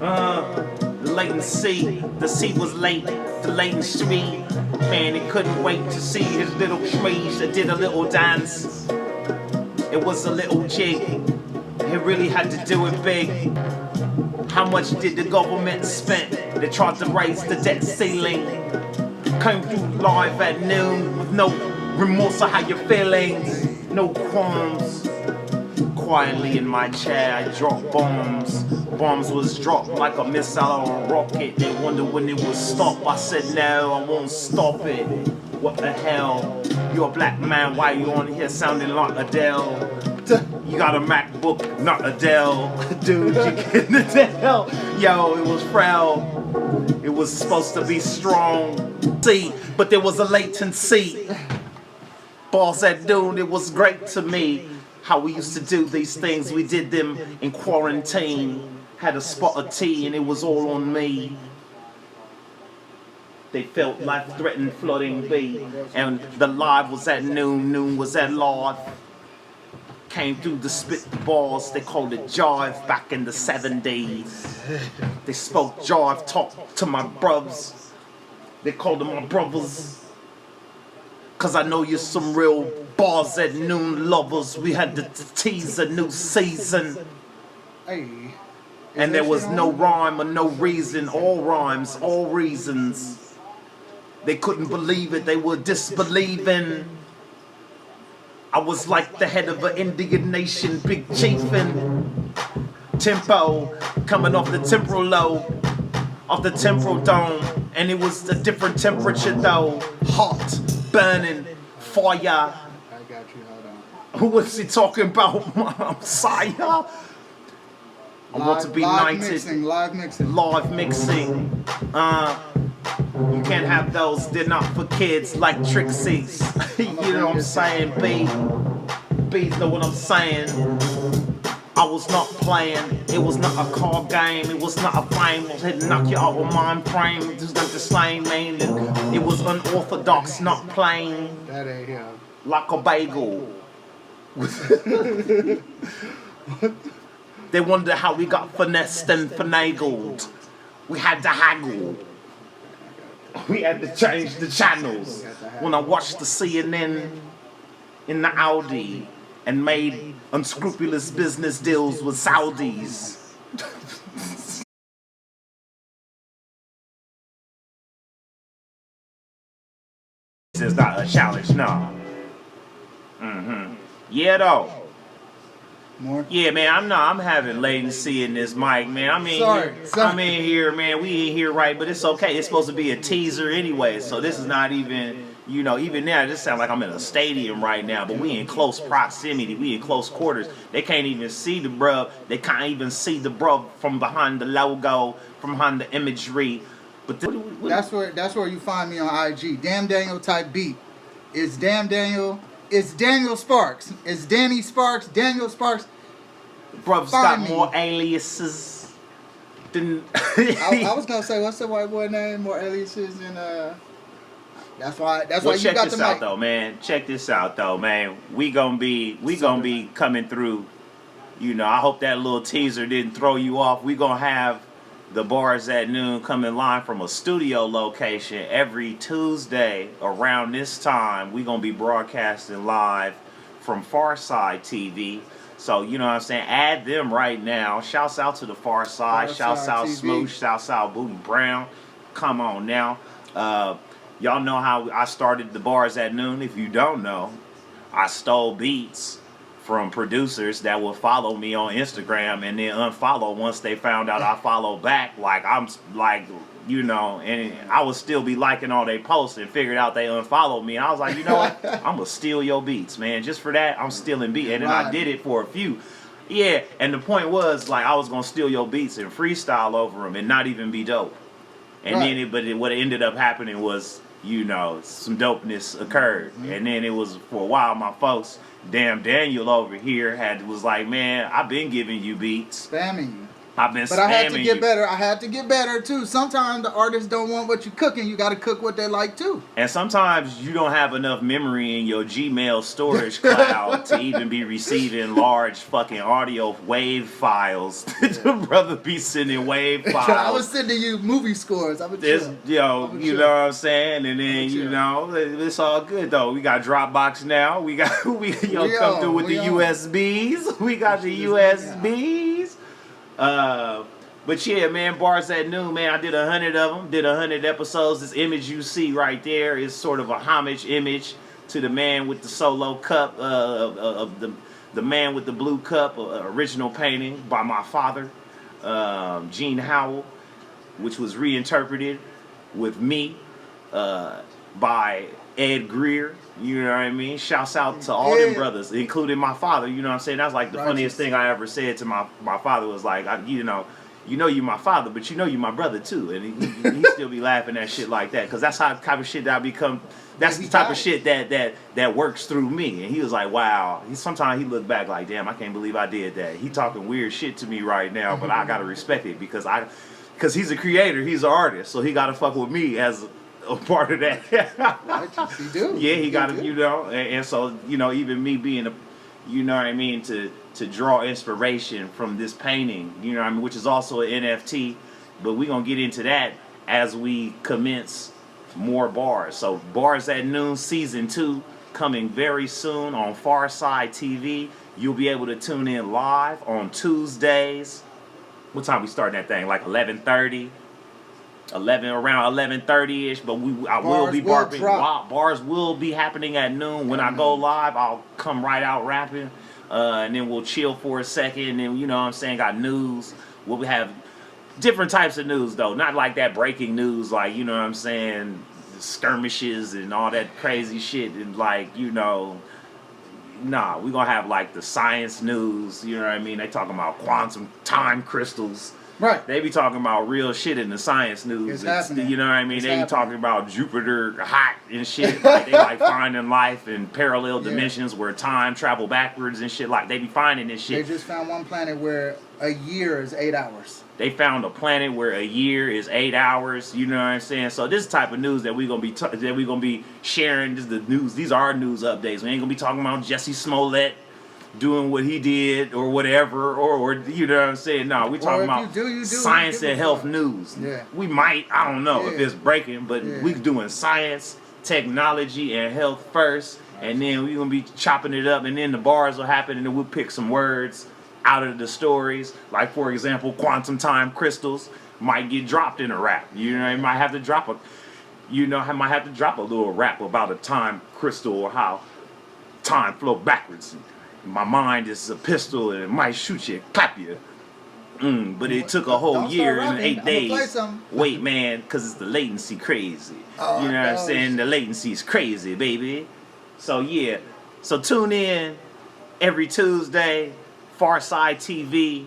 The latency, the seat was late, the latent street. Man, he couldn't wait to see his little trees. I did a little dance. It was a little jig. He really had to do it big. How much did the government spend? They tried to raise the debt ceiling. Came through live at noon with no remorse of how you're feeling. No qualms. Quietly in my chair, I dropped bombs. Bombs was dropped like a missile or a rocket. They wonder when it would stop. I said no, I won't stop it. What the hell? You're a black man, why you on here sounding like Adele? You got a MacBook, not Adele. Dude, you getting Adele? Yo, it was frail. It was supposed to be strong. See, but there was a latency. Boss said, dude, it was great to me. How we used to do these things, we did them in quarantine. Had a spot of tea and it was all on me. They felt life-threatening flooding B. And the live was at noon, noon was at live. Came through to spit the bars, they called it jive back in the 70s. They spoke jive talk to my brothers. They called them my brothers. Cause I know you're some real bars at noon lovers. We had to tease a new season. Hey, and there was no rhyme or no reason. All rhymes, all reasons. They couldn't believe it, they were disbelieving. I was like the head of an Indian nation, big chiefin'. Tempo, coming off the temporal lobe, off the temporal dome. And it was a different temperature though. Hot, burning, fire. I got you, hold on. Who was he talking about? Messiah? I want to be knighted. Live mixing. You can't have those. They're not for kids like Trixie's. You know what I'm saying? B's know what I'm saying. I was not playing. It was not a card game. It was not a flame. It had to knock you out of mind frame. It was not the slang, man. It was unorthodox, not plain. That ain't him. Like a bagel. They wonder how we got finessed and finagled. We had to haggle. We had to change the channels. When I watched the CNN in the Audi and made unscrupulous business deals with Saudis. This is not a challenge, no. Yeah, though. More? Yeah, man, I'm having latency in this mic, man. I'm in here, man. We ain't here right, but it's okay. It's supposed to be a teaser anyway, so this is not even, you know, even now, this sounds like I'm in a stadium right now, but we in close proximity. We in close quarters. They can't even see the bruh. They can't even see the bruh from behind the logo, from behind the imagery. But that's where you find me on IG. Damn Daniel type beat. It's Damn Daniel. It's Daniel Sparks. It's Danny Sparks. Daniel Sparks. Bruh's got more aliases than. I was gonna say, what's the white boy name? More aliases than That's why you got the mic. Check this out though, man. Check this out though, man. We gonna be coming through. You know, I hope that little teaser didn't throw you off. We gonna have the Bars at Noon coming live from a studio location every Tuesday around this time. We gonna be broadcasting live from Farside TV. So, you know what I'm saying? Add them right now. Shouts out to the Farside. Shouts out Smooth. Shouts out Booty Brown. Come on now. Y'all know how I started the Bars at Noon. If you don't know, I stole beats from producers that would follow me on Instagram and then unfollow once they found out I follow back. Like, I'm like, you know, and I would still be liking all they posts and figured out they unfollowed me. And I was like, you know what? I'm going to steal your beats, man. Just for that, I'm stealing beats. And then I did it for a few. Yeah, and the point was, like, I was going to steal your beats and freestyle over them and not even be dope. And then, what ended up happening was, you know, some dopeness occurred. And then it was, for a while, my folks, Damn Daniel over here was like, man, I've been giving you beats. Spamming. I've been But I had to spamming get you. better. I had to get better too. Sometimes the artists don't want what you cooking. You got to cook what they like too. And sometimes you don't have enough memory in your Gmail storage cloud to even be receiving large fucking audio wave files. The brother be sending wave files. I was sending you movie scores. I would This, chill. you know, I'm you chill. know what I'm saying, and then chill. you know it's all good though. We got Dropbox now. We got we come on, through with we the on. USBs. We got the Shit is USBs. But yeah, man, Bars at Noon, man. I did 100 of them. Did 100 episodes. This image you see right there is sort of a homage image to the man with the solo cup, of the man with the blue cup, original painting by my father, Gene Howell, which was reinterpreted with me by Ed Greer. You know what I mean? Shouts out to all them brothers, including my father. You know what I'm saying? That's like the funniest thing I ever said to my father was like, you know you my father, but you know you my brother too. And he still be laughing at shit like that because that's how type of shit that I become. That's the type of shit that works through me. And he was like, wow. Sometimes he looked back like, damn, I can't believe I did that. He talking weird shit to me right now, but I gotta respect it because he's a creator, he's an artist, so he gotta fuck with me as a part of that. He do. Yeah, he got to, you know, and so, you know, even me being you know what I mean, to draw inspiration from this painting, you know what I mean, which is also an NFT, but we're going to get into that as we commence more bars. So Bars at Noon Season 2 coming very soon on Farside TV. You'll be able to tune in live on Tuesdays. What time we starting that thing? Like 11:30? Around 11:30ish, but I will be barking. Bars will be happening at noon. When I go live, I'll come right out rapping, and then we'll chill for a second. And then, you know what I'm saying, got news. We'll have different types of news though, not like that breaking news, like, you know what I'm saying, skirmishes and all that crazy shit, and like, you know. Nah, we're gonna have like the science news. You know what I mean? They talking about quantum time crystals. Right. They be talking about real shit in the science news. It's happening. You know what I mean? It's They be happening. talking about Jupiter hot and shit. Like, they like finding life in parallel dimensions where time travel backwards and shit. Like, they be finding this shit. They just found one planet where a year is 8 hours. They found a planet where a year is 8 hours. You know what I'm saying? So this is the type of news that we're gonna be sharing. This is the news. These are our news updates. We ain't gonna be talking about Jesse Smollett doing what he did or whatever, or you know what I'm saying? No, we talking about science and health news. Yeah. We might, I don't know if it's breaking, but we doing science, technology, and health first, and then we're gonna be chopping it up, and then the bars will happen, and then we'll pick some words out of the stories. Like, for example, quantum time crystals might get dropped in a rap. You know, I might have to drop a little rap about a time crystal or how time flow backwards. My mind is a pistol and it might shoot you, clap you. But it took a whole year and 8 days. Wait, man, because it's the latency crazy. You know what I'm saying? The latency is crazy, baby. So, yeah. So, tune in every Tuesday, Farside TV.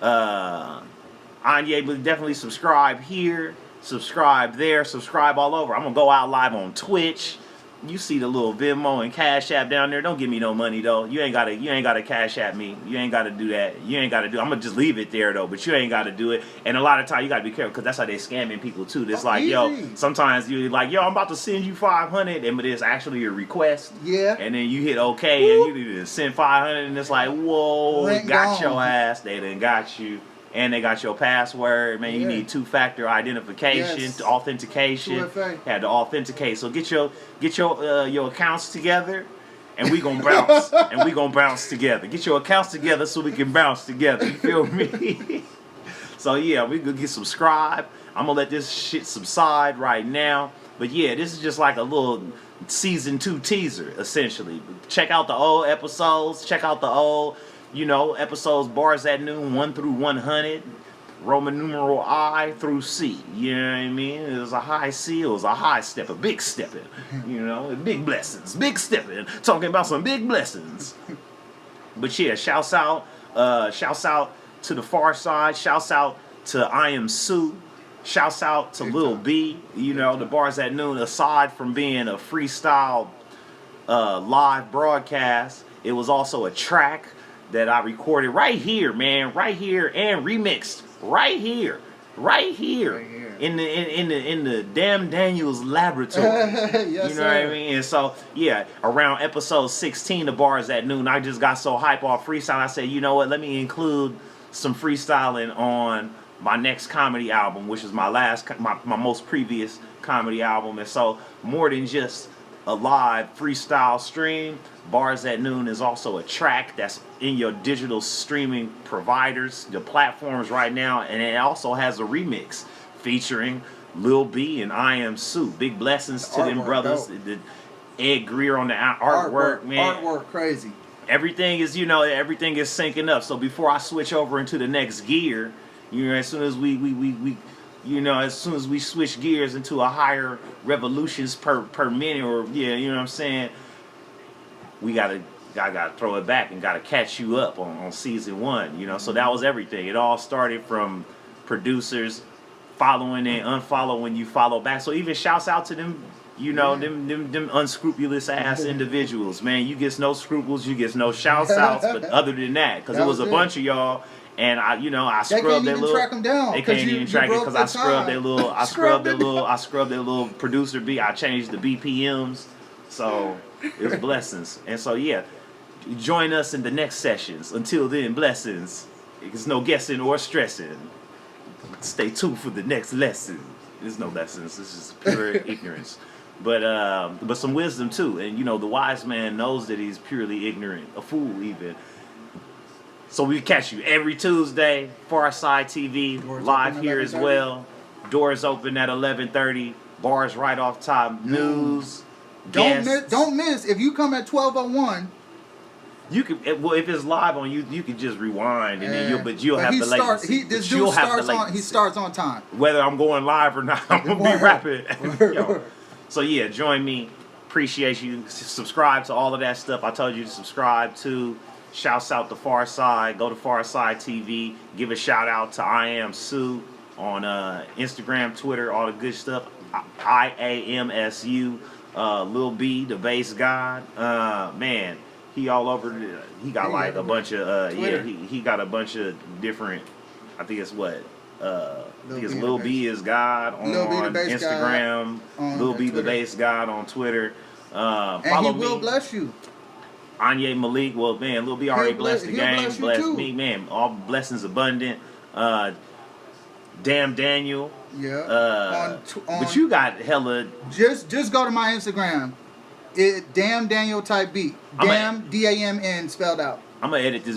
Anya, but definitely subscribe here, subscribe there, subscribe all over. I'm going to go out live on Twitch. You see the little Venmo and Cash App down there. Don't give me no money though. You ain't gotta Cash App me. You ain't gotta do that. I'm gonna just leave it there though. But you ain't gotta do it. And a lot of times you gotta be careful because that's how they scamming people too. It's like, yo, sometimes you're like, yo, I'm about to send you 500, and but it's actually a request. Yeah. And then you hit OK, and you just send 500, and it's like, whoa, got your ass. They done got you. And they got your password, man. You need two-factor identification, authentication. 2FA. Had to authenticate. So get your accounts together, and we gonna bounce, and we gonna bounce together. Get your accounts together so we can bounce together. You feel me? So yeah, we gonna get subscribed. I'm gonna let this shit subside right now. But yeah, this is just like a little season 2 teaser, essentially. Check out the old episodes. Check out the old. Episodes Bars at Noon 1 through 100, Roman numeral I through C. You know what I mean? It was a high C, it was a high step, a big stepping. Big blessings, big stepping. Talking about some big blessings. But yeah, shouts out to the Far Side. Shouts out to I Am Sue. Shouts out to Lil B. The Bars at Noon, aside from being a freestyle live broadcast, it was also a track that I recorded right here, man, right here, and remixed right here. Right here, in the Damn Daniels laboratory. Yes, you know sir. what I mean? And so yeah, around episode 16 of Bars at Noon, I just got so hype off freestyle. I said, you know what? Let me include some freestyling on my next comedy album, which is my most previous comedy album. And so more than just a live freestyle stream, Bars at Noon is also a track that's in your digital streaming providers, the platforms right now, and it also has a remix featuring Lil B and I Am Sue. Big blessings to them brothers. Ed Greer on the artwork, man. Artwork crazy. Everything is, everything is syncing up. So before I switch over into the next gear, as soon as as soon as we switch gears into a higher revolutions per minute, or you know what I'm saying, I gotta throw it back and gotta catch you up on season 1. So that was everything. It all started from producers following and unfollowing you follow back. So even shouts out to them, them unscrupulous ass individuals, man. You get no scruples, you get no shouts outs, but other than that, because it was a bunch of y'all. And I scrubbed their little. Track them down. They can't even track it because I scrubbed their little. I scrubbed their little producer beat. I changed the BPMs, so it was blessings. And so join us in the next sessions. Until then, blessings. There's no guessing or stressing. Stay tuned for the next lesson. There's no lessons. This is pure ignorance, but some wisdom too. And the wise man knows that he's purely ignorant, a fool even. So we catch you every Tuesday, Far Side TV, live here as well. Doors open at 11:30. Bars right off top. News. Don't miss. If you come at 12:01, you can. If it's live on you can just rewind and then you'll have the latency. This dude he starts on time. Whether I'm going live or not, I'm gonna be rapping. So join me. Appreciate you. Subscribe to all of that stuff I told you to subscribe to. Shouts out to Far Side. Go to Far Side TV. Give a shout out to I Am Sue on Instagram, Twitter, all the good stuff. IAMSU. Lil B, the bass god. Man, he all over. He got like a bunch of. He got a bunch of different. I think it's what. I think it's Lil B is God on Instagram. Lil B the bass god on Twitter. And follow he will me. bless you. Anye Malik, well, man, Lil B already blessed the game, blessed me, man. All blessings abundant. Damn Daniel. Yeah. But you got hella. Just go to my Instagram. Damn Daniel type beat. Damn DAMN spelled out. I'm gonna edit this